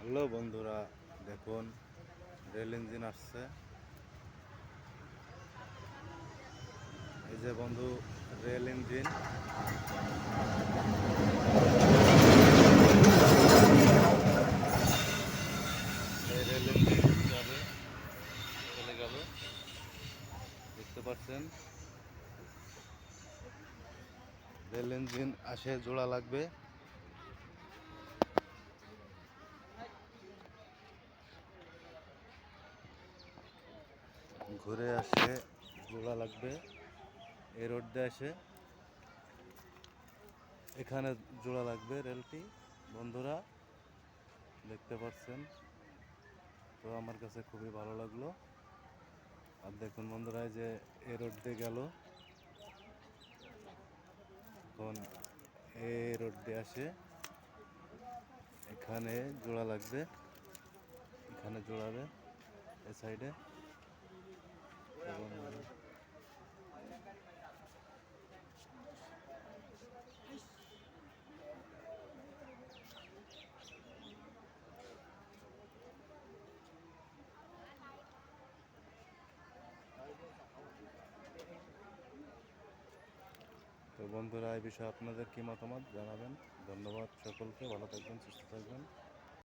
Hello বন্ধুরা, দেখুন rail engine আসছে। এই যে বন্ধু, রেল ইঞ্জিন। এই রেল ইঞ্জিন যাবে, চলে গেল, দেখতে পাচ্ছেন। রেল ইঞ্জিন আসে, জোড়া লাগবে। ঘুরে আসে, জোড়া লাগবে। এই রোড দিয়ে আসে, এখানে জোড়া লাগবে রেলটি। বন্ধুরা দেখতে পাচ্ছেন, তো আমার কাছে খুবই ভালো লাগলো। আর দেখুন বন্ধুরা, এই যে এই রোড দিয়ে গেল, এখন এই রোড দিয়ে আসে, এখানে জোড়া লাগবে, এখানে জোড়াবে এই সাইডে। তো বন্ধুরা, এই বিষয়ে আপনাদের কি মতামত জানাবেন। ধন্যবাদ সকলকে, ভালো থাকবেন, সুস্থ থাকবেন।